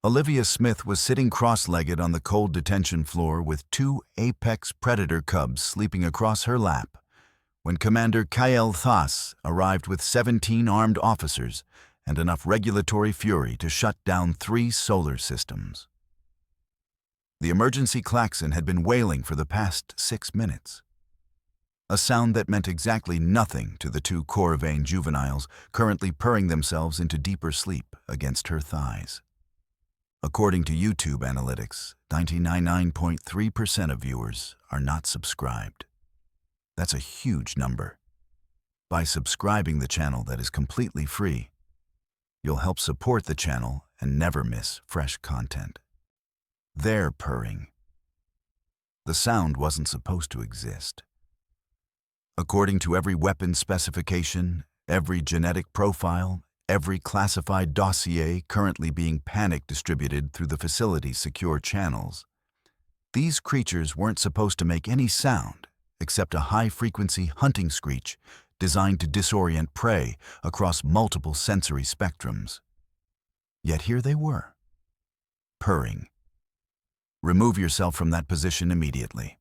Olivia Smith was sitting cross-legged on the cold detention floor with two apex predator cubs sleeping across her lap when Commander Kyle Thas arrived with 17 armed officers and enough regulatory fury to shut down 3 solar systems. The emergency klaxon had been wailing for the past 6 minutes, a sound that meant exactly nothing to the 2 Corvain juveniles currently purring themselves into deeper sleep against her thighs. According to YouTube analytics, 99.3% of viewers are not subscribed. That's a huge number. By subscribing the channel that is completely free, you'll help support the channel and never miss fresh content. They're purring. The sound wasn't supposed to exist. According to every weapon specification, every genetic profile, every classified dossier currently being panic distributed through the facility's secure channels, these creatures weren't supposed to make any sound except a high-frequency hunting screech designed to disorient prey across multiple sensory spectrums. Yet here they were, purring. "Remove yourself from that position immediately,"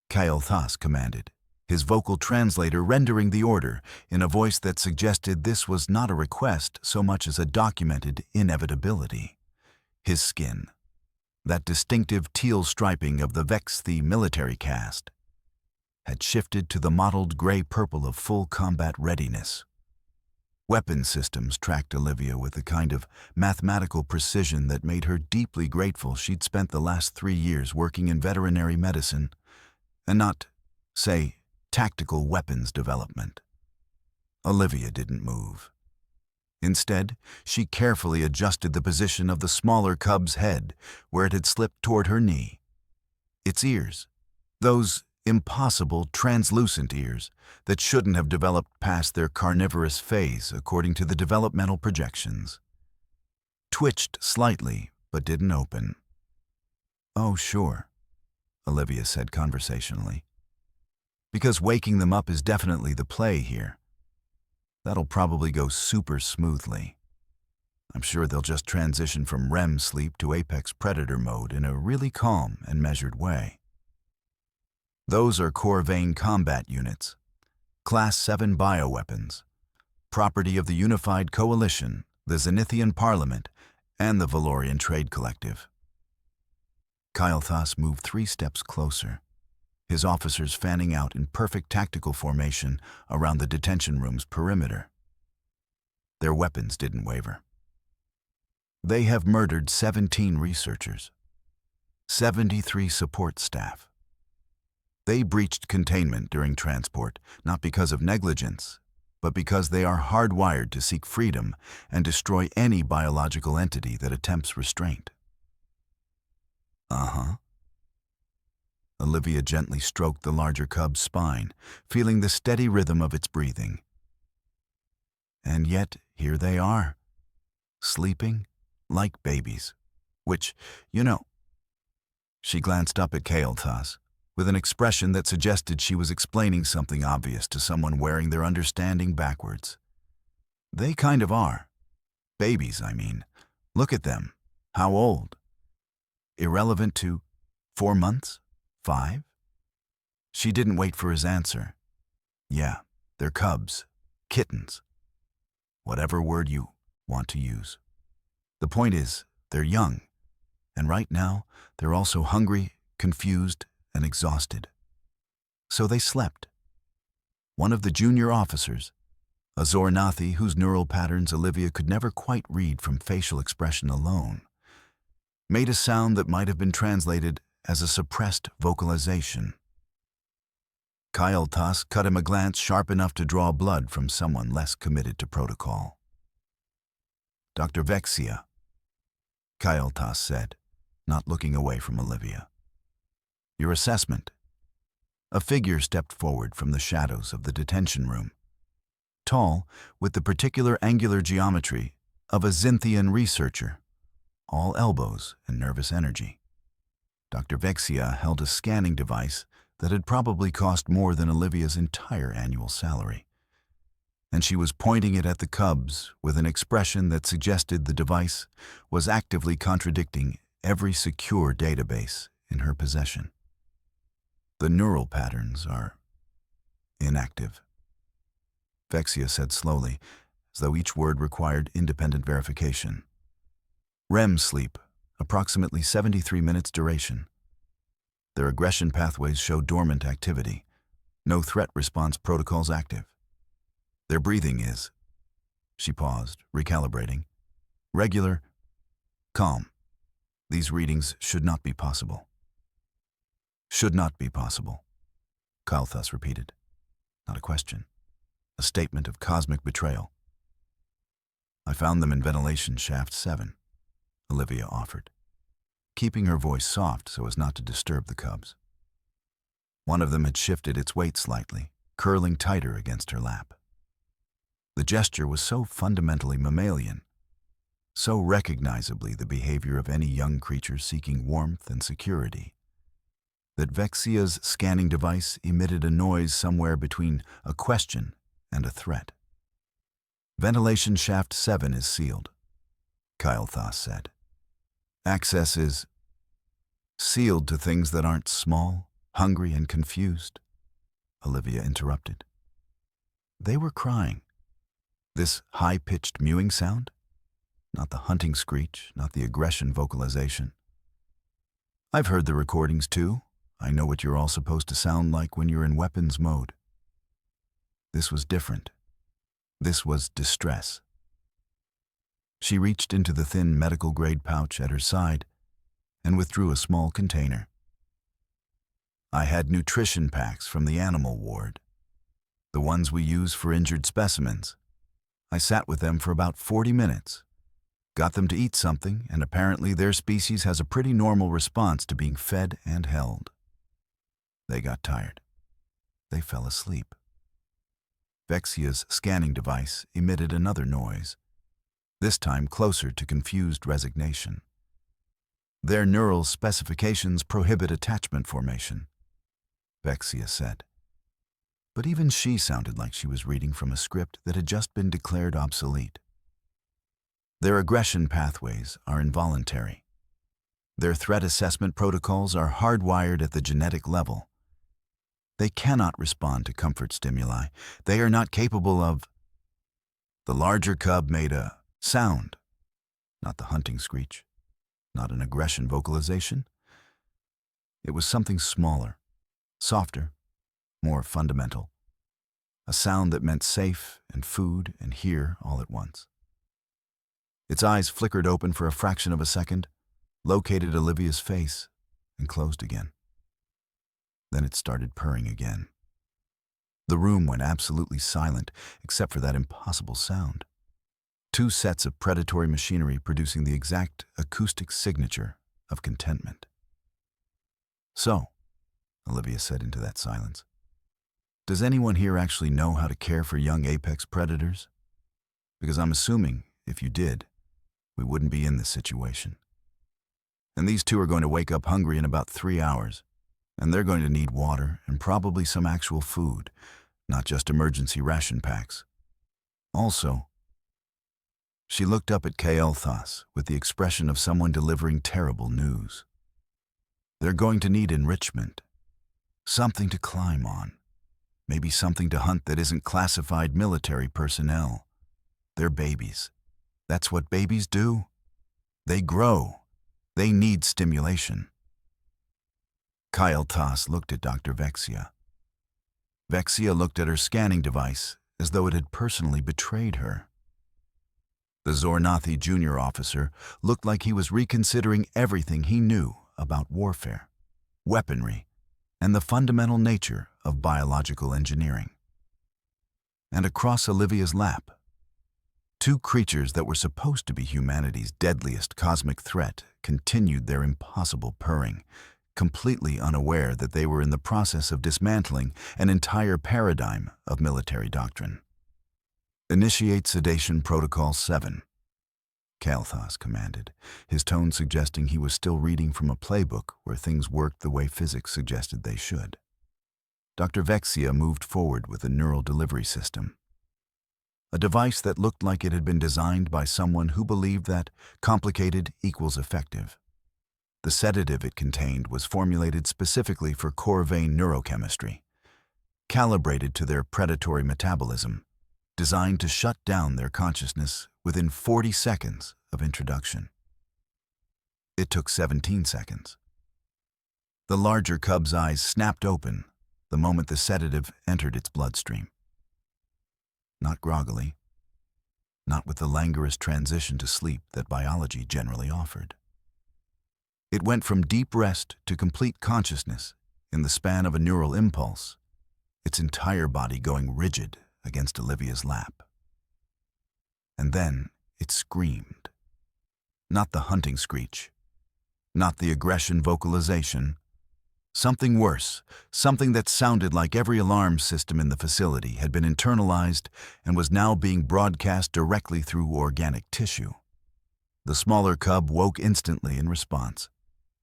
Kyle Thas commanded, his vocal translator rendering the order in a voice that suggested this was not a request so much as a documented inevitability. His skin, that distinctive teal striping of the Vexthi military caste, had shifted to the mottled gray-purple of full combat readiness. Weapon systems tracked Olivia with a kind of mathematical precision that made her deeply grateful she'd spent the last 3 years working in veterinary medicine and not, say, tactical weapons development. Olivia didn't move. Instead, she carefully adjusted the position of the smaller cub's head where it had slipped toward her knee. Its ears, those impossible, translucent ears that shouldn't have developed past their carnivorous phase according to the developmental projections, twitched slightly but didn't open. "Oh, sure," Olivia said conversationally. "Because waking them up is definitely the play here. That'll probably go super smoothly. I'm sure they'll just transition from REM sleep to apex predator mode in a really calm and measured way. Those are Corvain combat units, Class 7 bioweapons, property of the Unified Coalition, the Zenithian Parliament, and the Valorian Trade Collective." Kyle Thas moved 3 steps closer, his officers fanning out in perfect tactical formation around the detention room's perimeter. Their weapons didn't waver. "They have murdered 17 researchers, 73 support staff. They breached containment during transport, not because of negligence, but because they are hardwired to seek freedom and destroy any biological entity that attempts restraint." "Uh-huh." Olivia gently stroked the larger cub's spine, feeling the steady rhythm of its breathing. "And yet, here they are, sleeping like babies, which, you know." She glanced up at Kyle Thas, with an expression that suggested she was explaining something obvious to someone wearing their understanding backwards. "They kind of are. Babies, I mean. Look at them. How old? Irrelevant to 4 months? 5? She didn't wait for his answer. "Yeah, they're cubs. Kittens. Whatever word you want to use. The point is, they're young. And right now, they're also hungry, confused, and exhausted. So they slept." One of the junior officers, a Zornathi whose neural patterns Olivia could never quite read from facial expression alone, made a sound that might have been translated as a suppressed vocalization. Kyle Thas cut him a glance sharp enough to draw blood from someone less committed to protocol. "Dr. Vexia," Kyle Thas said, not looking away from Olivia. "Your assessment." A figure stepped forward from the shadows of the detention room, tall, with the particular angular geometry of a Zintian researcher, all elbows and nervous energy. Dr. Vexia held a scanning device that had probably cost more than Olivia's entire annual salary. and she was pointing it at the cubs with an expression that suggested the device was actively contradicting every secure database in her possession. The neural patterns are inactive, Vexia said slowly, as though each word required independent verification. REM sleep, approximately 73 minutes duration. Their aggression pathways show dormant activity. No threat response protocols active. Their breathing is, she paused, recalibrating, regular, calm. These readings should not be possible. Should not be possible, Kalthus repeated. Not a question. A statement of cosmic betrayal. I found them in ventilation shaft 7, Olivia offered, keeping her voice soft so as not to disturb the cubs. One of them had shifted its weight slightly, curling tighter against her lap. The gesture was so fundamentally mammalian, so recognizably the behavior of any young creature seeking warmth and security, that Vexia's scanning device emitted a noise somewhere between a question and a threat. Ventilation shaft 7 is sealed, Kalthus said. Access is sealed to things that aren't small, hungry, and confused, Olivia interrupted. They were crying. This high-pitched mewing sound? Not the hunting screech, not the aggression vocalization. I've heard the recordings too. I know what you're all supposed to sound like when you're in weapons mode. This was different. This was distress. She reached into the thin medical-grade pouch at her side and withdrew a small container. I had nutrition packs from the animal ward, the ones we use for injured specimens. I sat with them for about 40 minutes, got them to eat something, and apparently their species has a pretty normal response to being fed and held. They got tired. They fell asleep. Vexia's scanning device emitted another noise, this time closer to confused resignation. Their neural specifications prohibit attachment formation, Vexia said. But even she sounded like she was reading from a script that had just been declared obsolete. Their aggression pathways are involuntary. Their threat assessment protocols are hardwired at the genetic level. They cannot respond to comfort stimuli. They are not capable of... The larger cub made a sound, not the hunting screech, not an aggression vocalization. It was something smaller, softer, more fundamental. A sound that meant safe and food and here all at once. Its eyes flickered open for a fraction of a second, located Olivia's face, and closed again. Then it started purring again. The room went absolutely silent, except for that impossible sound. Two sets of predatory machinery producing the exact acoustic signature of contentment. So, Olivia said into that silence, does anyone here actually know how to care for young apex predators? Because I'm assuming, if you did, we wouldn't be in this situation. And these two are going to wake up hungry in about 3 hours. And they're going to need water and probably some actual food, not just emergency ration packs. Also, she looked up at Kalthus with the expression of someone delivering terrible news. They're going to need enrichment, something to climb on, maybe something to hunt that isn't classified military personnel. They're babies. That's what babies do. They grow. They need stimulation. Kalthus looked at Dr. Vexia. Vexia looked at her scanning device as though it had personally betrayed her. The Zornathi junior officer looked like he was reconsidering everything he knew about warfare, weaponry, and the fundamental nature of biological engineering. And across Olivia's lap, two creatures that were supposed to be humanity's deadliest cosmic threat continued their impossible purring, completely unaware that they were in the process of dismantling an entire paradigm of military doctrine. Initiate Sedation Protocol 7, Kalthus commanded, his tone suggesting he was still reading from a playbook where things worked the way physics suggested they should. Dr. Vexia moved forward with the neural delivery system. a device that looked like it had been designed by someone who believed that complicated equals effective. The sedative it contained was formulated specifically for core vein neurochemistry, calibrated to their predatory metabolism, designed to shut down their consciousness within 40 seconds of introduction. It took 17 seconds. The larger cub's eyes snapped open the moment the sedative entered its bloodstream. Not groggily, not with the languorous transition to sleep that biology generally offered. It went from deep rest to complete consciousness in the span of a neural impulse, its entire body going rigid against Olivia's lap. And then it screamed. Not the hunting screech, not the aggression vocalization. Something worse, something that sounded like every alarm system in the facility had been internalized and was now being broadcast directly through organic tissue. The smaller cub woke instantly in response,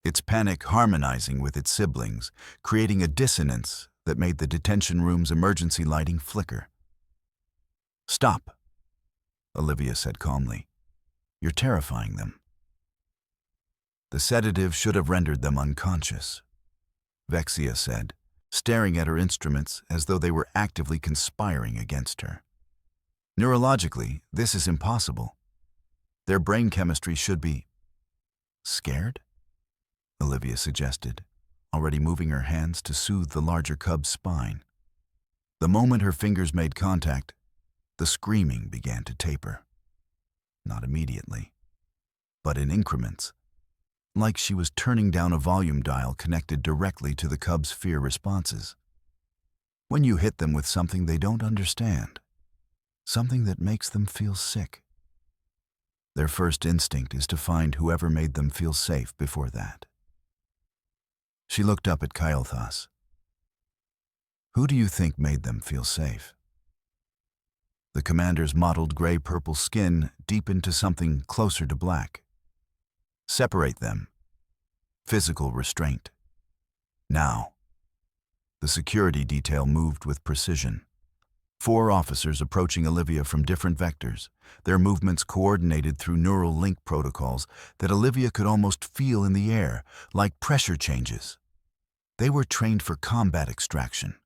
its panic harmonizing with its siblings, creating a dissonance that made the detention room's emergency lighting flicker. "Stop," Olivia said calmly. "You're terrifying them." The sedative should have rendered them unconscious, Vexia said, staring at her instruments as though they were actively conspiring against her. "Neurologically, this is impossible. Their brain chemistry should be..." "Scared?" Olivia suggested, already moving her hands to soothe the larger cub's spine. The moment her fingers made contact, the screaming began to taper. Not immediately, but in increments, like she was turning down a volume dial connected directly to the cub's fear responses. When you hit them with something they don't understand, something that makes them feel sick, their first instinct is to find whoever made them feel safe before that. She looked up at Kael'thas. "Who do you think made them feel safe?" The commander's mottled gray-purple skin deepened to something closer to black. "Separate them. Physical restraint. Now." The security detail moved with precision. 4 officers approaching Olivia from different vectors, their movements coordinated through neural link protocols that Olivia could almost feel in the air, like pressure changes. They were trained for combat extraction,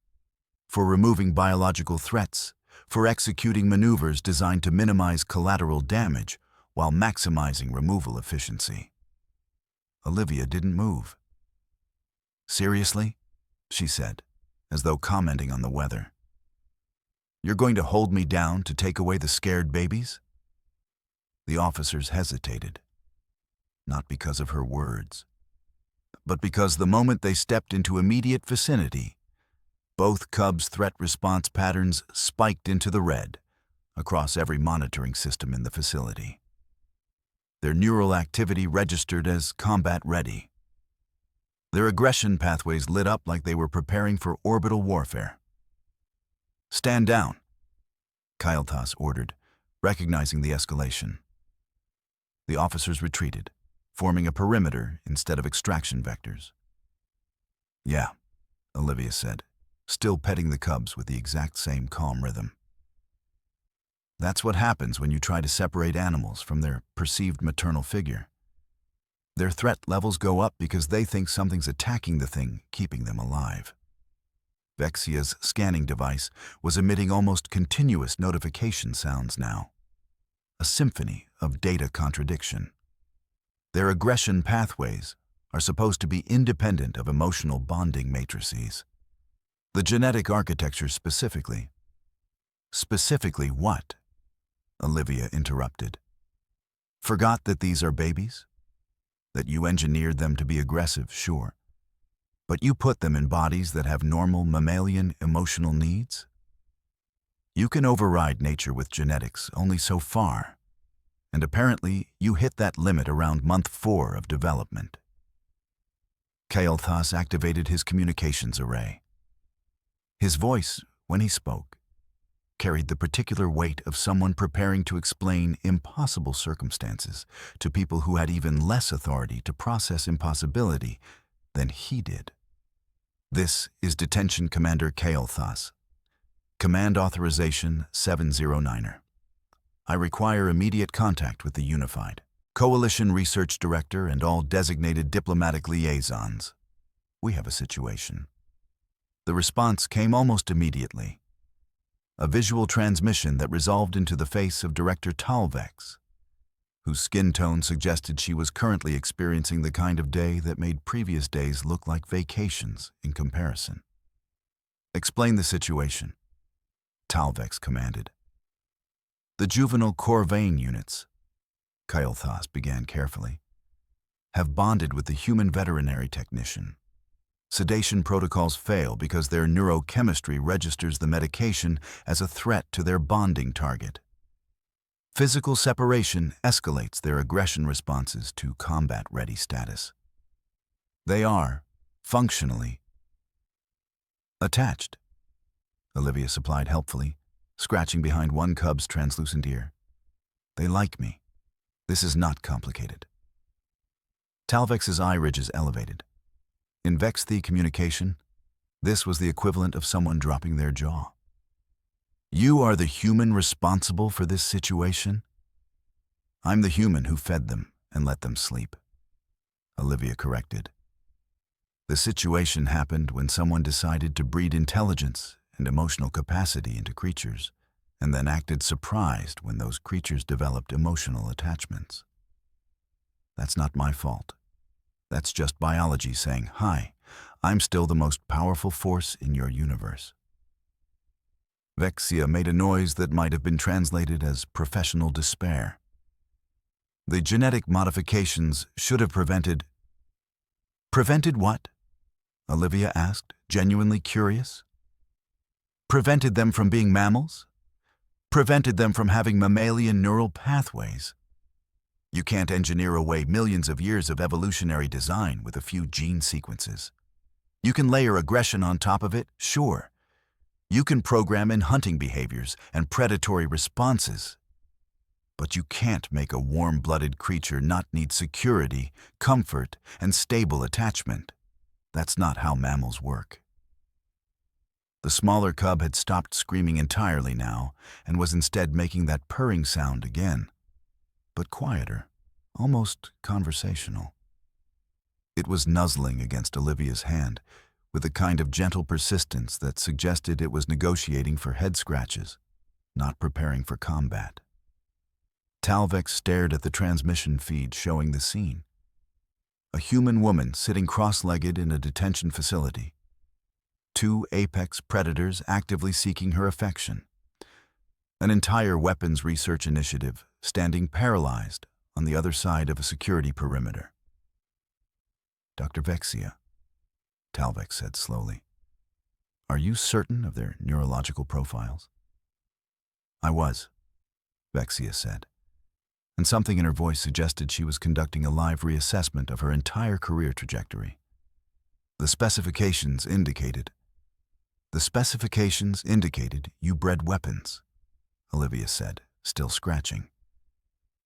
for removing biological threats, for executing maneuvers designed to minimize collateral damage while maximizing removal efficiency. Olivia didn't move. "Seriously?" she said, as though commenting on the weather. "You're going to hold me down to take away the scared babies?" The officers hesitated, not because of her words, but because the moment they stepped into immediate vicinity, both cubs' threat response patterns spiked into the red across every monitoring system in the facility. Their neural activity registered as combat ready. Their aggression pathways lit up like they were preparing for orbital warfare. "Stand down," Kael'thas ordered, recognizing the escalation. The officers retreated, forming a perimeter instead of extraction vectors. "Yeah," Olivia said, still petting the cubs with the exact same calm rhythm. "That's what happens when you try to separate animals from their perceived maternal figure. Their threat levels go up because they think something's attacking the thing keeping them alive." Vexia's scanning device was emitting almost continuous notification sounds now, a symphony of data contradiction. Their aggression pathways are supposed to be independent of emotional bonding matrices. The genetic architecture specifically. "Specifically what?" Olivia interrupted. "Forgot that these are babies? That you engineered them to be aggressive, sure. But you put them in bodies that have normal mammalian emotional needs? You can override nature with genetics only so far, and apparently you hit that limit around month 4 of development." Kael'thas activated his communications array. His voice, when he spoke, carried the particular weight of someone preparing to explain impossible circumstances to people who had even less authority to process impossibility than he did. "This is Detention Commander Kael'thas. Command Authorization 709er. I require immediate contact with the Unified Coalition Research Director and all designated diplomatic liaisons. We have a situation. The response came almost immediately. A visual transmission that resolved into the face of Director Talvex, whose skin tone suggested she was currently experiencing the kind of day that made previous days look like vacations in comparison. Explain the situation, Talvex commanded. The juvenile Corvain units, Kael'thas began carefully, have bonded with the human veterinary technician. Sedation protocols fail because their neurochemistry registers the medication as a threat to their bonding target. Physical separation escalates their aggression responses to combat-ready status. They are, functionally, attached, Olivia supplied helpfully, scratching behind one cub's translucent ear. They like me. This is not complicated. Talvex's eye ridges elevated. In Vexthi communication, this was the equivalent of someone dropping their jaw. You are the human responsible for this situation? I'm the human who fed them and let them sleep, Olivia corrected. The situation happened when someone decided to breed intelligence and emotional capacity into creatures, and then acted surprised when those creatures developed emotional attachments. That's not my fault. That's just biology saying, hi, I'm still the most powerful force in your universe. Vexia made a noise that might have been translated as professional despair. The genetic modifications should have prevented... Prevented what? Olivia asked, genuinely curious. Prevented them from being mammals? Prevented them from having mammalian neural pathways? You can't engineer away millions of years of evolutionary design with a few gene sequences. You can layer aggression on top of it, sure. You can program in hunting behaviors and predatory responses. But you can't make a warm-blooded creature not need security, comfort, and stable attachment. That's not how mammals work. The smaller cub had stopped screaming entirely now and was instead making that purring sound again, but quieter, almost conversational. It was nuzzling against Olivia's hand with a kind of gentle persistence that suggested it was negotiating for head scratches, not preparing for combat. Talvex stared at the transmission feed showing the scene. A human woman sitting cross-legged in a detention facility. 2 apex predators actively seeking her affection. An entire weapons research initiative standing paralyzed on the other side of a security perimeter. Dr. Vexia, Talvex said slowly, are you certain of their neurological profiles? I was, Vexia said, and something in her voice suggested she was conducting a live reassessment of her entire career trajectory. The specifications indicated you bred weapons, Olivia said, still scratching.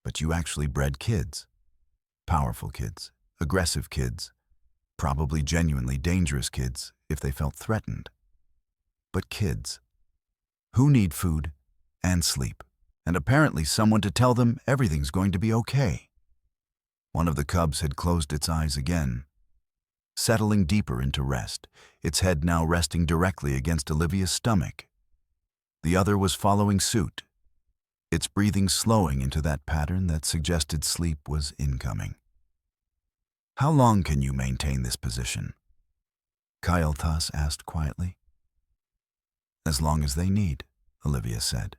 But you actually bred kids. Powerful kids, aggressive kids, probably genuinely dangerous kids if they felt threatened. But kids, who need food and sleep, and apparently someone to tell them everything's going to be okay. One of the cubs had closed its eyes again, settling deeper into rest, its head now resting directly against Olivia's stomach. The other was following suit, its breathing slowing into that pattern that suggested sleep was incoming. How long can you maintain this position? Kael'thas asked quietly. As long as they need, Olivia said.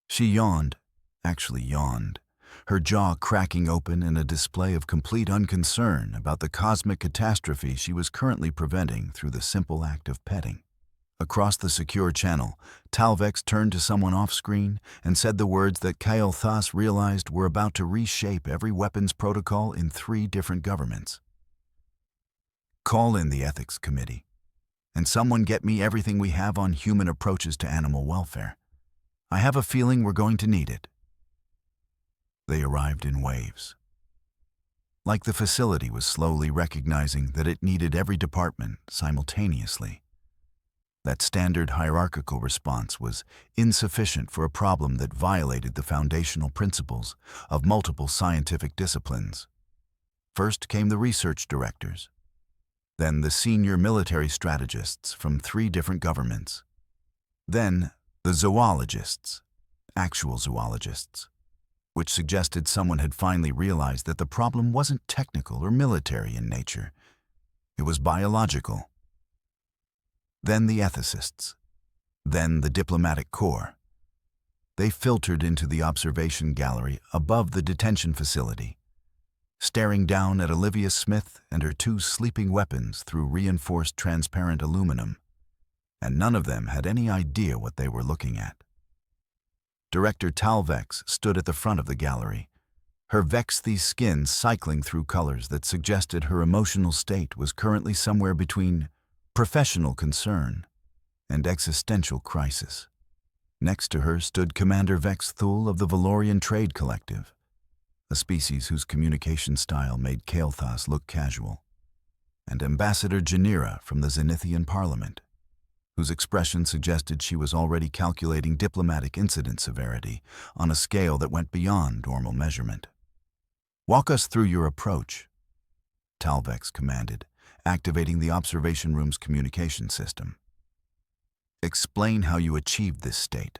She yawned, her jaw cracking open in a display of complete unconcern about the cosmic catastrophe she was currently preventing through the simple act of petting. Across the secure channel, Talvex turned to someone off-screen and said the words that Kael'thas realized were about to reshape every weapons protocol in 3 different governments. Call in the ethics committee, and someone get me everything we have on human approaches to animal welfare. I have a feeling we're going to need it. They arrived in waves. Like the facility was slowly recognizing that it needed every department simultaneously. That standard hierarchical response was insufficient for a problem that violated the foundational principles of multiple scientific disciplines. First came the research directors, then the senior military strategists from 3 different governments, then the zoologists, actual zoologists, which suggested someone had finally realized that the problem wasn't technical or military in nature. It was biological. Then the ethicists, then the diplomatic corps. They filtered into the observation gallery above the detention facility, staring down at Olivia Smith and her 2 sleeping weapons through reinforced transparent aluminum, and none of them had any idea what they were looking at. Director Talvex stood at the front of the gallery, her Vexthy skin cycling through colors that suggested her emotional state was currently somewhere between professional concern and existential crisis. Next to her stood Commander Vex Thule of the Valorian Trade Collective, a species whose communication style made Kael'thas look casual, and Ambassador Janira from the Zenithian Parliament, whose expression suggested she was already calculating diplomatic incident severity on a scale that went beyond normal measurement. "Walk us through your approach," Talvex commanded, activating the observation room's communication system. "Explain how you achieved this state."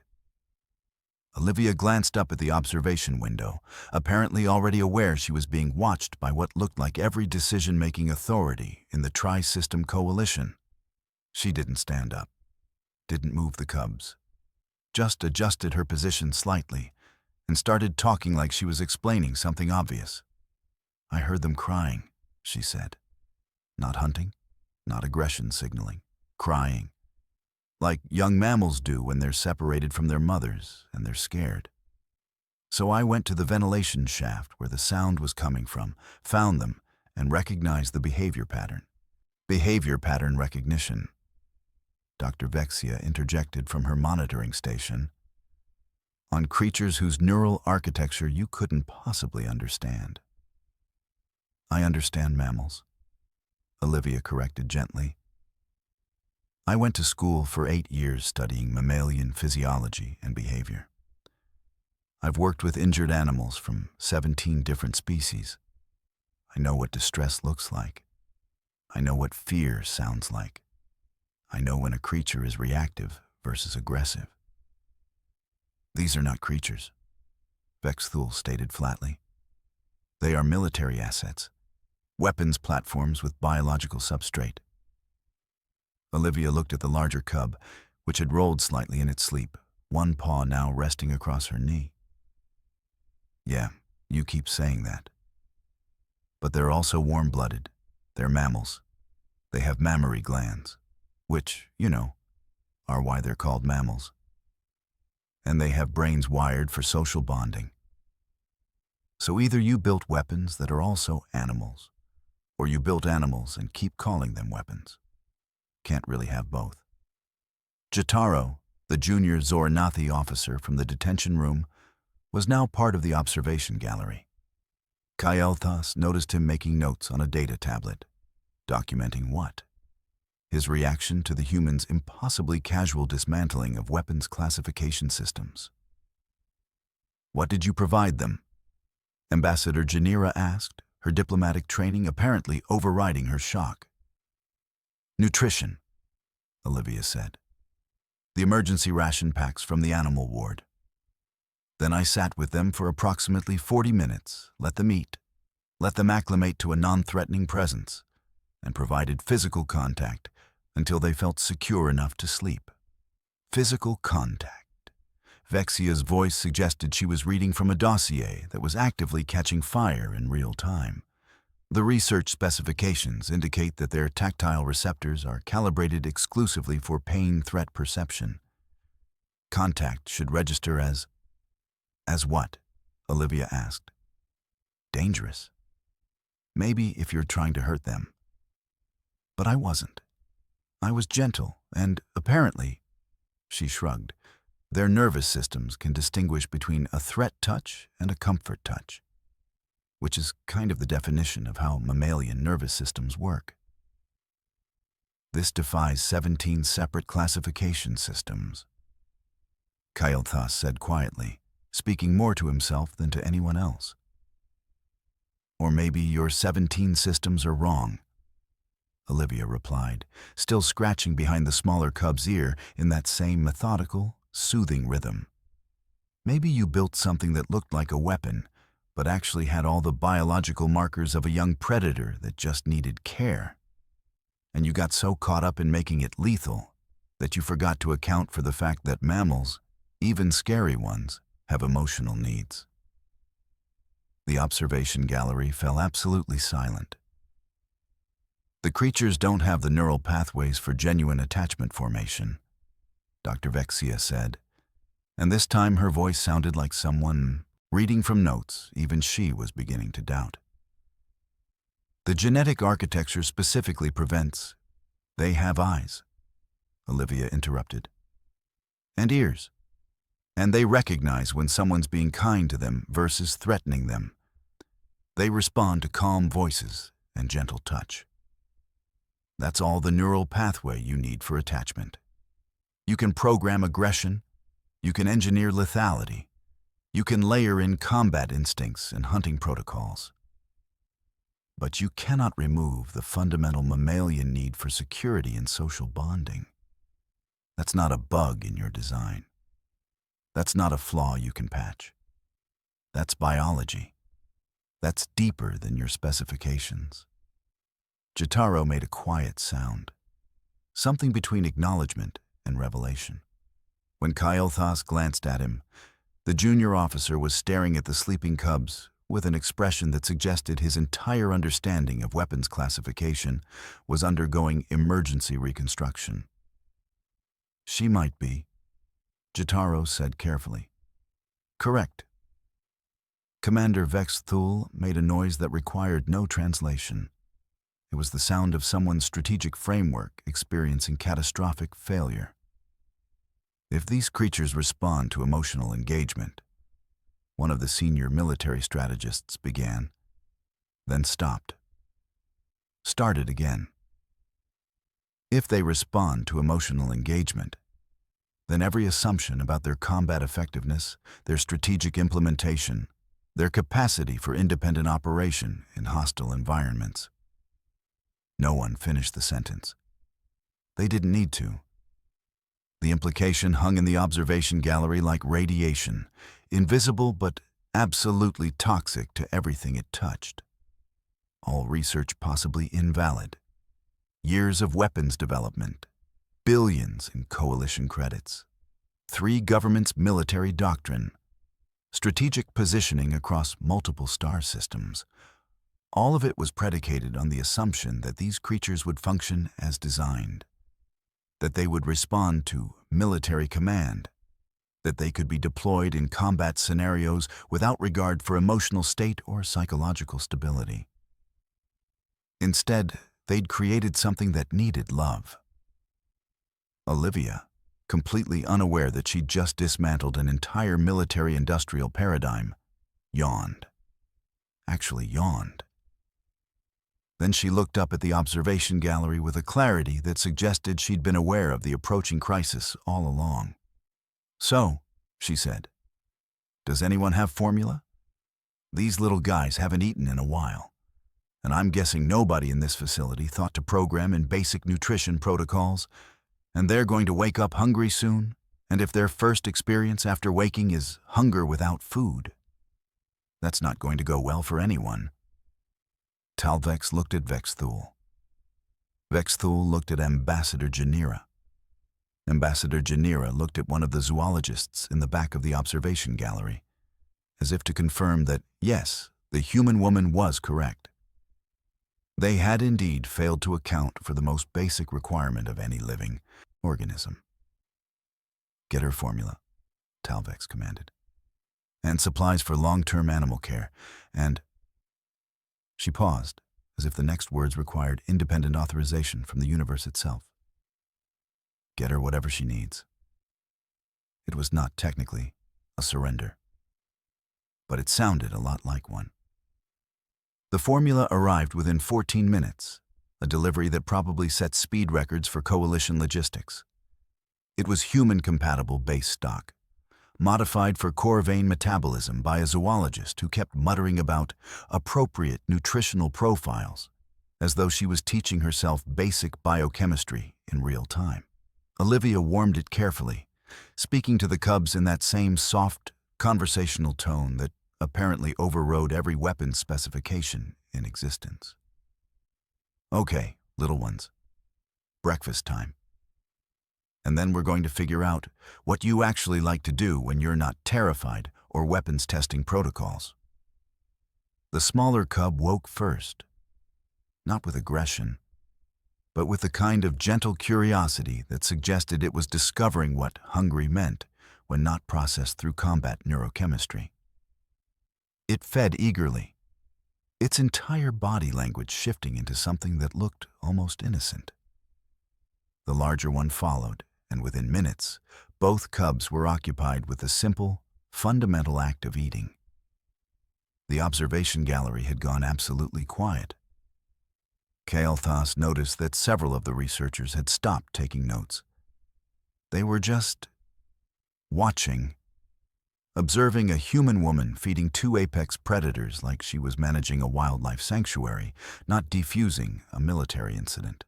Olivia glanced up at the observation window, apparently already aware she was being watched by what looked like every decision-making authority in the Tri-System Coalition. She didn't stand up, didn't move the cubs, just adjusted her position slightly and started talking like she was explaining something obvious. "I heard them crying," she said. "Not hunting, not aggression signaling, crying. Like young mammals do when they're separated from their mothers and they're scared. So I went to the ventilation shaft where the sound was coming from, found them, and recognized the behavior pattern. Behavior pattern recognition." Dr. Vexia interjected from her monitoring station. "On creatures whose neural architecture you couldn't possibly understand." "I understand mammals," Olivia corrected gently. "I went to school for 8 years studying mammalian physiology and behavior. I've worked with injured animals from 17 different species. I know what distress looks like. I know what fear sounds like. I know when a creature is reactive versus aggressive." "These are not creatures," Vex Thule stated flatly. "They are military assets, weapons platforms with biological substrate." Olivia looked at the larger cub, which had rolled slightly in its sleep, one paw now resting across her knee. "Yeah, you keep saying that. But they're also warm-blooded. They're mammals. They have mammary glands, which, are why they're called mammals. And they have brains wired for social bonding. So either you built weapons that are also animals, or you built animals and keep calling them weapons. Can't really have both." Jotaro, the junior Zornathi officer from the detention room, was now part of the observation gallery. Kael'thas noticed him making notes on a data tablet. Documenting what? His reaction to the humans' impossibly casual dismantling of weapons classification systems. "What did you provide them?" Ambassador Janira asked, her diplomatic training apparently overriding her shock. "Nutrition," Olivia said. "The emergency ration packs from the animal ward. Then I sat with them for approximately 40 minutes, let them eat, let them acclimate to a non-threatening presence, and provided physical contact until they felt secure enough to sleep." Physical contact. Vexia's voice suggested she was reading from a dossier that was actively catching fire in real time. The research specifications indicate that their tactile receptors are calibrated exclusively for pain threat perception. Contact should register as what? Olivia asked. "Dangerous. Maybe if you're trying to hurt them. But I wasn't. I was gentle, and apparently," she shrugged, "their nervous systems can distinguish between a threat touch and a comfort touch, which is kind of the definition of how mammalian nervous systems work." This defies 17 separate classification systems. Kael'thas said quietly, speaking more to himself than to anyone else. Or maybe your 17 systems are wrong, Olivia replied, still scratching behind the smaller cub's ear in that same methodical, soothing rhythm. Maybe you built something that looked like a weapon, but actually had all the biological markers of a young predator that just needed care. And you got so caught up in making it lethal that you forgot to account for the fact that mammals, even scary ones, have emotional needs. The observation gallery fell absolutely silent. The creatures don't have the neural pathways for genuine attachment formation, Dr. Vexia said, and this time her voice sounded like someone reading from notes even she was beginning to doubt. The genetic architecture specifically prevents. They have eyes, Olivia interrupted, and ears, and they recognize when someone's being kind to them versus threatening them. They respond to calm voices and gentle touch. That's all the neural pathway you need for attachment. You can program aggression, you can engineer lethality, you can layer in combat instincts and hunting protocols. But you cannot remove the fundamental mammalian need for security and social bonding. That's not a bug in your design. That's not a flaw you can patch. That's biology. That's deeper than your specifications. Jotaro made a quiet sound, something between acknowledgement and revelation. When Kael'thas glanced at him, the junior officer was staring at the sleeping cubs with an expression that suggested his entire understanding of weapons classification was undergoing emergency reconstruction. She might be, Jotaro said carefully. Correct. Commander Vex Thul made a noise that required no translation. It was the sound of someone's strategic framework experiencing catastrophic failure. If these creatures respond to emotional engagement, one of the senior military strategists began, then stopped. Started again. If they respond to emotional engagement, then every assumption about their combat effectiveness, their strategic implementation, their capacity for independent operation in hostile environments. No one finished the sentence. They didn't need to. The implication hung in the observation gallery like radiation, invisible but absolutely toxic to everything it touched. All research possibly invalid. Years of weapons development, billions in coalition credits, 3 governments' military doctrine, strategic positioning across multiple star systems. All of it was predicated on the assumption that these creatures would function as designed, that they would respond to military command, that they could be deployed in combat scenarios without regard for emotional state or psychological stability. Instead, they'd created something that needed love. Olivia, completely unaware that she'd just dismantled an entire military-industrial paradigm, yawned. Actually yawned. Then she looked up at the observation gallery with a clarity that suggested she'd been aware of the approaching crisis all along. So, she said, does anyone have formula? These little guys haven't eaten in a while, and I'm guessing nobody in this facility thought to program in basic nutrition protocols, and they're going to wake up hungry soon, and if their first experience after waking is hunger without food, that's not going to go well for anyone. Talvex looked at Vexthul. Vexthul looked at Ambassador Janira. Ambassador Janira looked at one of the zoologists in the back of the observation gallery, as if to confirm that, yes, the human woman was correct. They had indeed failed to account for the most basic requirement of any living organism. Get her formula, Talvex commanded, and supplies for long-term animal care, and... She paused, as if the next words required independent authorization from the universe itself. Get her whatever she needs. It was not technically a surrender, but it sounded a lot like one. The formula arrived within 14 minutes, a delivery that probably set speed records for coalition logistics. It was human-compatible base stock, modified for core vein metabolism by a zoologist who kept muttering about appropriate nutritional profiles, as though she was teaching herself basic biochemistry in real time. Olivia warmed it carefully, speaking to the cubs in that same soft, conversational tone that apparently overrode every weapon specification in existence. "Okay, little ones, breakfast time. And then we're going to figure out what you actually like to do when you're not terrified or weapons testing protocols." The smaller cub woke first, not with aggression, but with the kind of gentle curiosity that suggested it was discovering what hungry meant when not processed through combat neurochemistry. It fed eagerly, its entire body language shifting into something that looked almost innocent. The larger one followed, and within minutes, both cubs were occupied with the simple, fundamental act of eating. The observation gallery had gone absolutely quiet. Kael'thas noticed that several of the researchers had stopped taking notes. They were just watching, observing a human woman feeding two apex predators like she was managing a wildlife sanctuary, not defusing a military incident.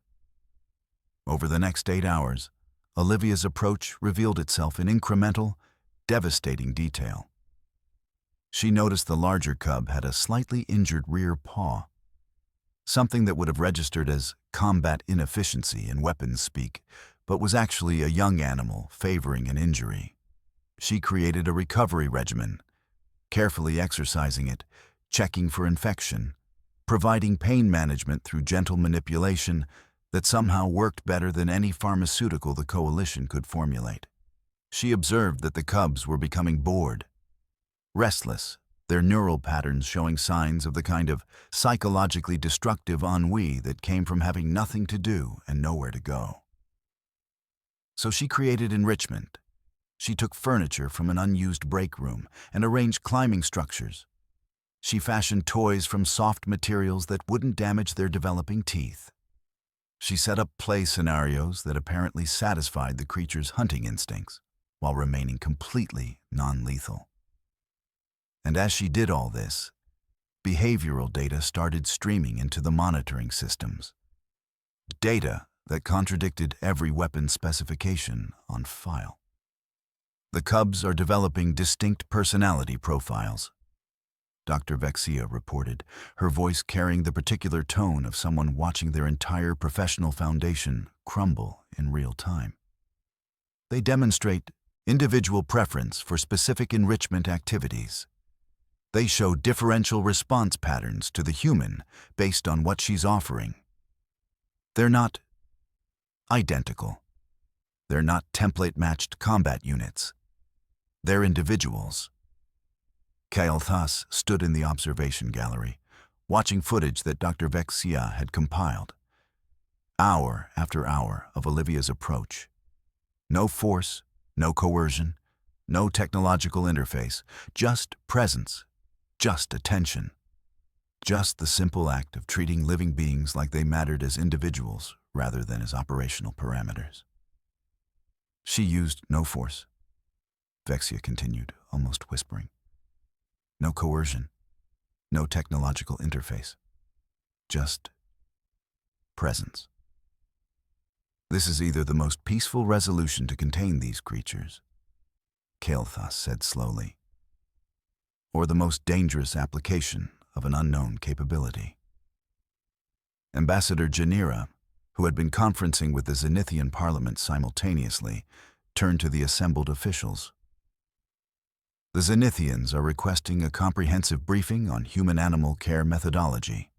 Over the next 8 hours, Olivia's approach revealed itself in incremental, devastating detail. She noticed the larger cub had a slightly injured rear paw, something that would have registered as combat inefficiency in weapons speak, but was actually a young animal favoring an injury. She created a recovery regimen, carefully exercising it, checking for infection, providing pain management through gentle manipulation that somehow worked better than any pharmaceutical the coalition could formulate. She observed that the cubs were becoming bored, restless, their neural patterns showing signs of the kind of psychologically destructive ennui that came from having nothing to do and nowhere to go. So she created enrichment. She took furniture from an unused break room and arranged climbing structures. She fashioned toys from soft materials that wouldn't damage their developing teeth. She set up play scenarios that apparently satisfied the creature's hunting instincts while remaining completely non-lethal. And as she did all this, behavioral data started streaming into the monitoring systems. Data that contradicted every weapon specification on file. The cubs are developing distinct personality profiles, Dr. Vexia reported, her voice carrying the particular tone of someone watching their entire professional foundation crumble in real time. They demonstrate individual preference for specific enrichment activities. They show differential response patterns to the human based on what she's offering. They're not identical. They're not template-matched combat units. They're individuals. Kael'thas stood in the observation gallery, watching footage that Dr. Vexia had compiled. Hour after hour of Olivia's approach. No force, no coercion, no technological interface, just presence. Just attention. Just the simple act of treating living beings like they mattered as individuals rather than as operational parameters. She used no force, Vexia continued, almost whispering. No coercion, no technological interface. Just presence. This is either the most peaceful resolution to contain these creatures, Kael'thas said slowly, or the most dangerous application of an unknown capability. Ambassador Janira, who had been conferencing with the Zenithian parliament simultaneously, turned to the assembled officials. The Zenithians are requesting a comprehensive briefing on human-animal care methodology,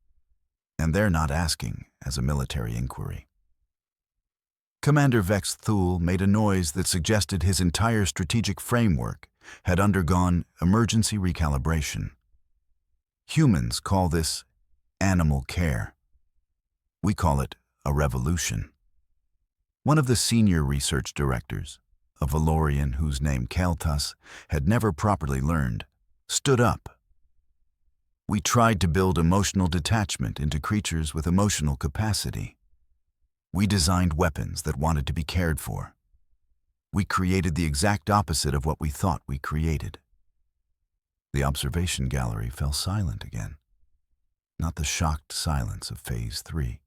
and they're not asking as a military inquiry. Commander Vex Thule made a noise that suggested his entire strategic framework had undergone emergency recalibration. Humans call this animal care. We call it a revolution. One of the senior research directors, a Valorian whose name Kael'thas had never properly learned, stood up. We tried to build emotional detachment into creatures with emotional capacity. We designed weapons that wanted to be cared for. We created the exact opposite of what we thought we created. The observation gallery fell silent again. Not the shocked silence of Phase 3.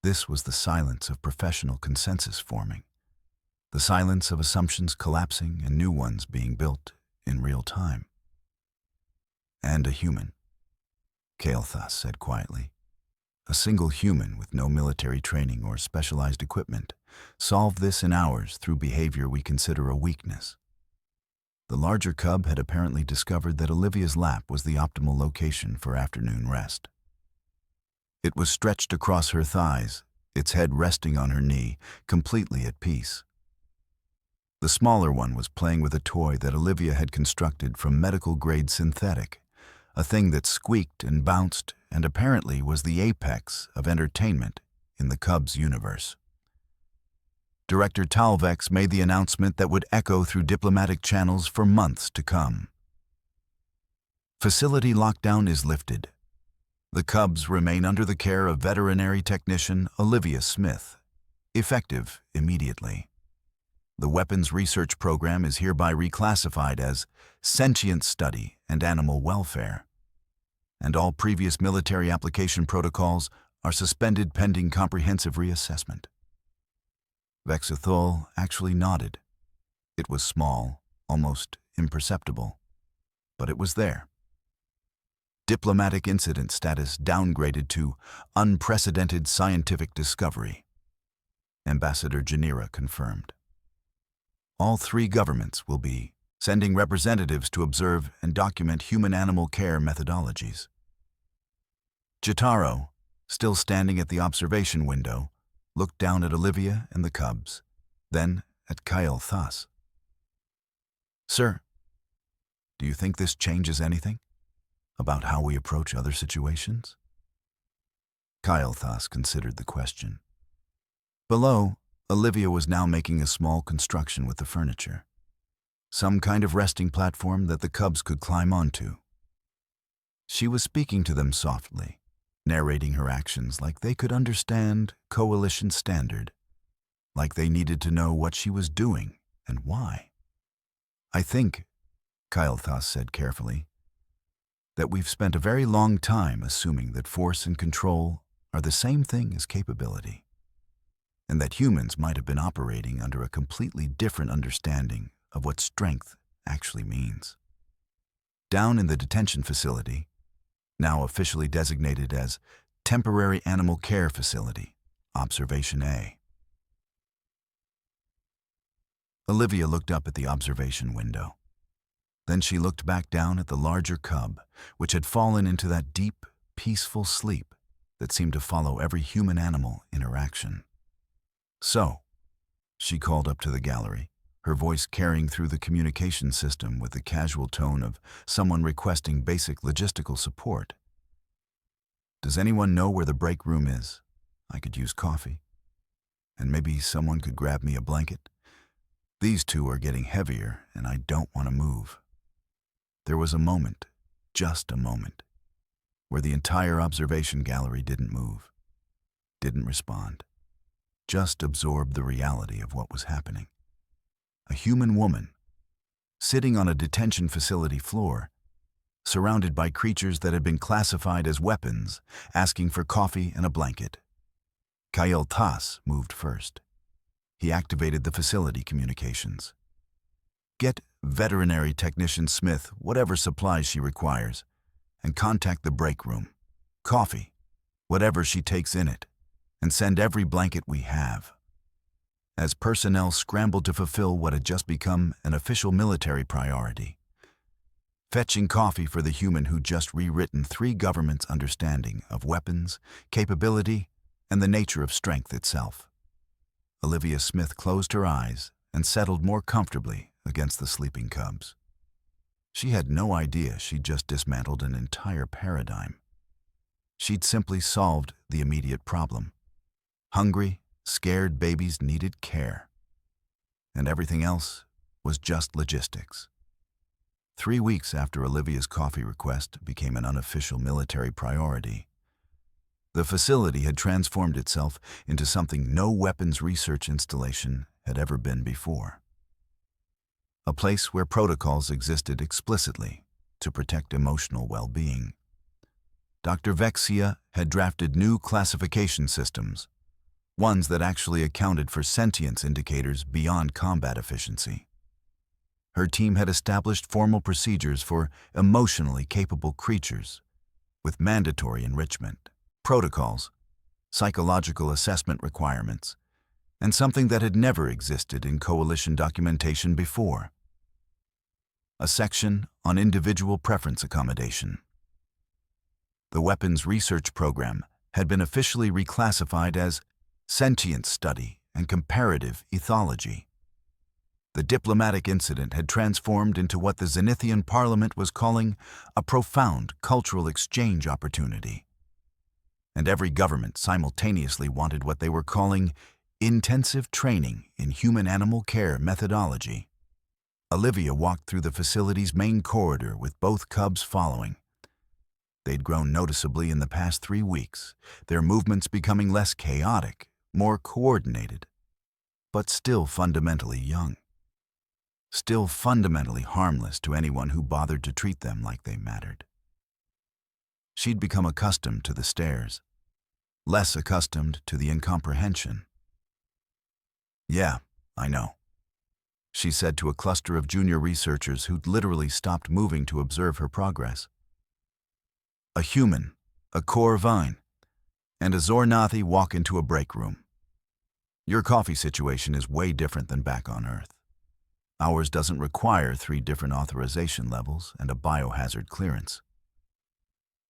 This was the silence of professional consensus forming. The silence of assumptions collapsing and new ones being built in real time. And a human, Kael'thas said quietly. A single human with no military training or specialized equipment solved this in hours through behavior we consider a weakness. The larger cub had apparently discovered that Olivia's lap was the optimal location for afternoon rest. It was stretched across her thighs, its head resting on her knee, completely at peace. The smaller one was playing with a toy that Olivia had constructed from medical-grade synthetic, a thing that squeaked and bounced and apparently was the apex of entertainment in the cub's universe. Director Talvex made the announcement that would echo through diplomatic channels for months to come. Facility lockdown is lifted. The cubs remain under the care of veterinary technician Olivia Smith, effective immediately. The weapons research program is hereby reclassified as Sentient Study and Animal Welfare, and all previous military application protocols are suspended pending comprehensive reassessment. Vexithol actually nodded. It was small, almost imperceptible, but it was there. Diplomatic incident status downgraded to unprecedented scientific discovery. Ambassador Janira confirmed. All 3 governments will be sending representatives to observe and document human-animal care methodologies. Jotaro, still standing at the observation window, looked down at Olivia and the cubs, then at Kael'thas. Sir, do you think this changes anything about how we approach other situations? Kael'thas considered the question. Below, Olivia was now making a small construction with the furniture. Some kind of resting platform that the cubs could climb onto. She was speaking to them softly, narrating her actions like they could understand coalition standard, like they needed to know what she was doing and why. I think, Kael'thas said carefully, that we've spent a very long time assuming that force and control are the same thing as capability, and that humans might have been operating under a completely different understanding of what strength actually means. Down in the detention facility, now officially designated as Temporary Animal Care Facility, Observation A. Olivia looked up at the observation window. Then she looked back down at the larger cub, which had fallen into that deep, peaceful sleep that seemed to follow every human-animal interaction. So, she called up to the gallery, her voice carrying through the communication system with the casual tone of someone requesting basic logistical support. Does anyone know where the break room is? I could use coffee. And maybe someone could grab me a blanket. These 2 are getting heavier, and I don't want to move. There was a moment, just a moment, where the entire observation gallery didn't move, didn't respond, just absorbed the reality of what was happening. A human woman, sitting on a detention facility floor, surrounded by creatures that had been classified as weapons, asking for coffee and a blanket. Kael'thas moved first. He activated the facility communications. Get veterinary technician Smith whatever supplies she requires, and contact the break room. Coffee, whatever she takes in it, and send every blanket we have. As personnel scrambled to fulfill what had just become an official military priority. Fetching coffee for the human who'd just rewritten 3 governments' understanding of weapons, capability, and the nature of strength itself. Olivia Smith closed her eyes and settled more comfortably against the sleeping cubs. She had no idea she'd just dismantled an entire paradigm. She'd simply solved the immediate problem. Hungry, scared babies needed care. And everything else was just logistics. 3 weeks after Olivia's coffee request became an unofficial military priority, the facility had transformed itself into something no weapons research installation had ever been before. A place where protocols existed explicitly to protect emotional well-being. Dr. Vexia had drafted new classification systems, ones that actually accounted for sentience indicators beyond combat efficiency. Her team had established formal procedures for emotionally capable creatures, with mandatory enrichment, protocols, psychological assessment requirements, and something that had never existed in coalition documentation before: a section on individual preference accommodation. The weapons research program had been officially reclassified as sentience study and comparative ethology. The diplomatic incident had transformed into what the Zenithian parliament was calling a profound cultural exchange opportunity. And every government simultaneously wanted what they were calling intensive training in human-animal care methodology. Olivia walked through the facility's main corridor with both cubs following. They'd grown noticeably in the past 3 weeks, their movements becoming less chaotic, more coordinated, but still fundamentally young. Still fundamentally harmless to anyone who bothered to treat them like they mattered. She'd become accustomed to the stares, less accustomed to the incomprehension. "Yeah, I know," she said to a cluster of junior researchers who'd literally stopped moving to observe her progress. A human, a Corvine, and a Zornathi walk into a break room. Your coffee situation is way different than back on Earth. Ours doesn't require 3 different authorization levels and a biohazard clearance.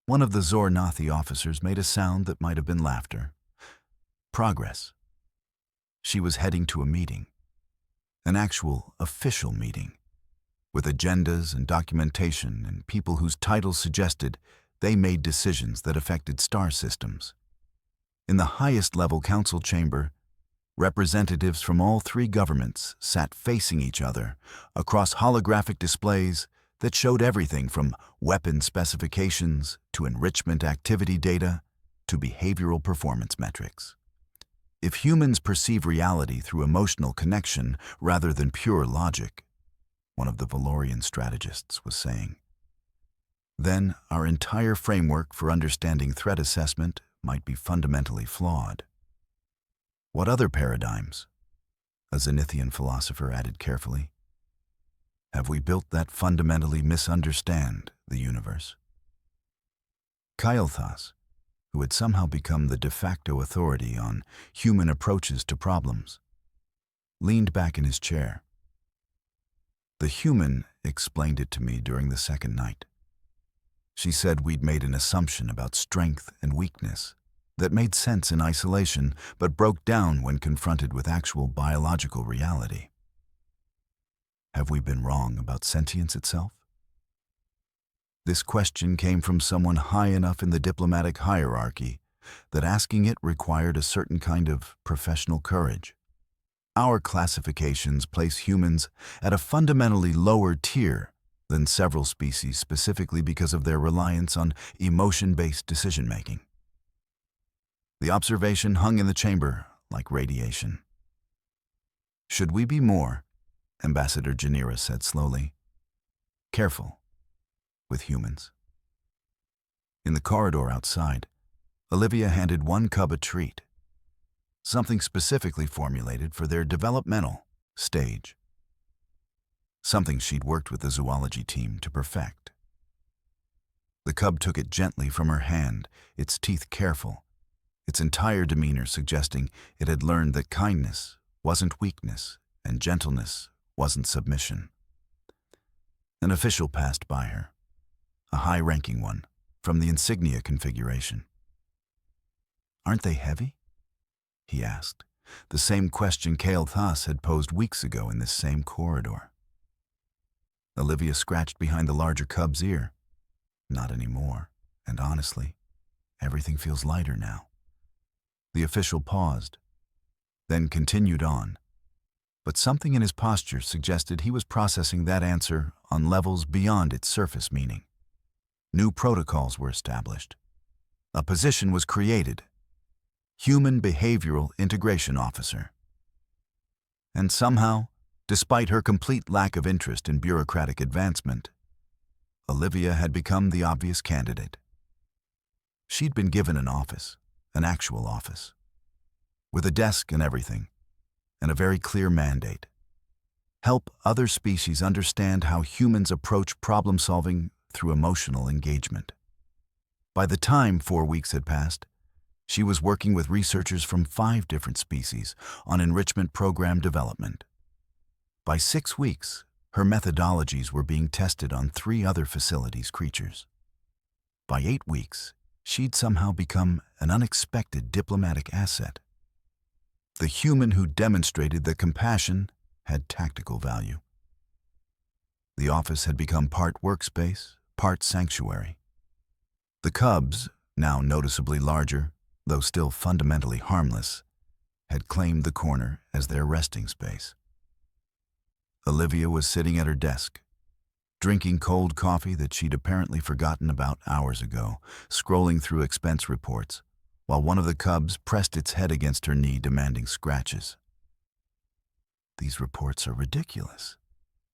One of the Zornathi officers made a sound that might have been laughter. Progress. She was heading to a meeting. An actual, official meeting, with agendas and documentation and people whose titles suggested they made decisions that affected star systems. In the highest level council chamber, representatives from all 3 governments sat facing each other across holographic displays that showed everything from weapon specifications to enrichment activity data to behavioral performance metrics. If humans perceive reality through emotional connection rather than pure logic, one of the Valorian strategists was saying, then our entire framework for understanding threat assessment might be fundamentally flawed. What other paradigms? A Zenithian philosopher added carefully. Have we built that fundamentally misunderstand the universe? Kael'thas, who had somehow become the de facto authority on human approaches to problems, leaned back in his chair. The human explained it to me during the second night. She said we'd made an assumption about strength and weakness that made sense in isolation but broke down when confronted with actual biological reality. Have we been wrong about sentience itself? This question came from someone high enough in the diplomatic hierarchy that asking it required a certain kind of professional courage. Our classifications place humans at a fundamentally lower tier than several species specifically because of their reliance on emotion-based decision-making. The observation hung in the chamber like radiation. Should we be more, Ambassador Janira said slowly, careful with humans? In the corridor outside, Olivia handed one cub a treat, something specifically formulated for their developmental stage, something she'd worked with the zoology team to perfect. The cub took it gently from her hand, its teeth careful, its entire demeanor suggesting it had learned that kindness wasn't weakness and gentleness wasn't submission. An official passed by her, a high-ranking one, from the insignia configuration. "Aren't they heavy?" he asked, the same question Kael'thas had posed weeks ago in this same corridor. Olivia scratched behind the larger cub's ear. Not anymore, and honestly, everything feels lighter now. The official paused, then continued on. but something in his posture suggested he was processing that answer on levels beyond its surface meaning. New protocols were established. A position was created: Human Behavioral Integration Officer. And somehow, despite her complete lack of interest in bureaucratic advancement, Olivia had become the obvious candidate. She'd been given an office, an actual office, with a desk and everything, and a very clear mandate: help other species understand how humans approach problem-solving through emotional engagement. By the time 4 weeks had passed, she was working with researchers from 5 different species on enrichment program development. By 6 weeks, her methodologies were being tested on 3 other facilities' creatures. By 8 weeks, she'd somehow become an unexpected diplomatic asset. The human who demonstrated that compassion had tactical value. The office had become part workspace, part sanctuary. The cubs, now noticeably larger, though still fundamentally harmless, had claimed the corner as their resting space. Olivia was sitting at her desk, drinking cold coffee that she'd apparently forgotten about hours ago, scrolling through expense reports, while one of the cubs pressed its head against her knee, demanding scratches. "These reports are ridiculous,"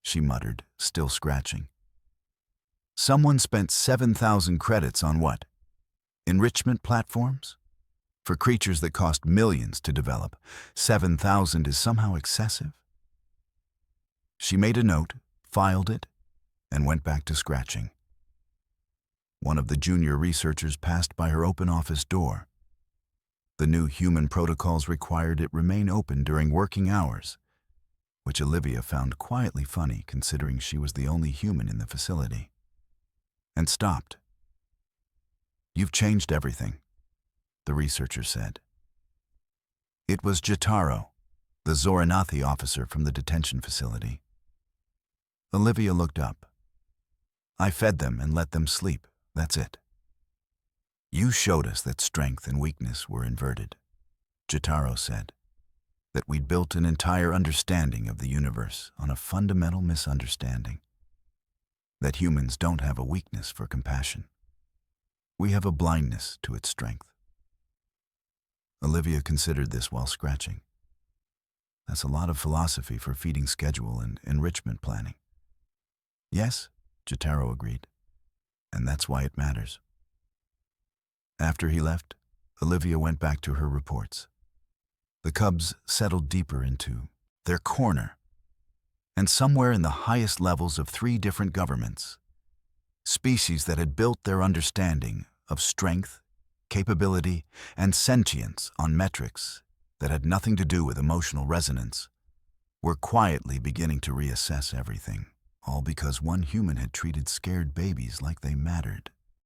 she muttered, still scratching. Someone spent 7,000 credits on what? Enrichment platforms? For creatures that cost millions to develop, 7,000 is somehow excessive. She made a note, filed it, and went back to scratching. One of the junior researchers passed by her open office door. The new human protocols required it remain open during working hours, which Olivia found quietly funny considering she was the only human in the facility, and stopped. "You've changed everything," the researcher said. It was Jotaro, the Zoranathi officer from the detention facility. Olivia looked up. "I fed them and let them sleep, that's it." "You showed us that strength and weakness were inverted," Jotaro said, "that we'd built an entire understanding of the universe on a fundamental misunderstanding, that humans don't have a weakness for compassion. We have a blindness to its strength." Olivia considered this while scratching. That's a lot of philosophy for feeding schedule and enrichment planning. "Yes," Jotaro agreed, "and that's why it matters." After he left, Olivia went back to her reports. The cubs settled deeper into their corner, and somewhere in the highest levels of 3 different governments, species that had built their understanding of strength, capability, and sentience on metrics that had nothing to do with emotional resonance, were quietly beginning to reassess everything, all because one human had treated scared babies like they mattered.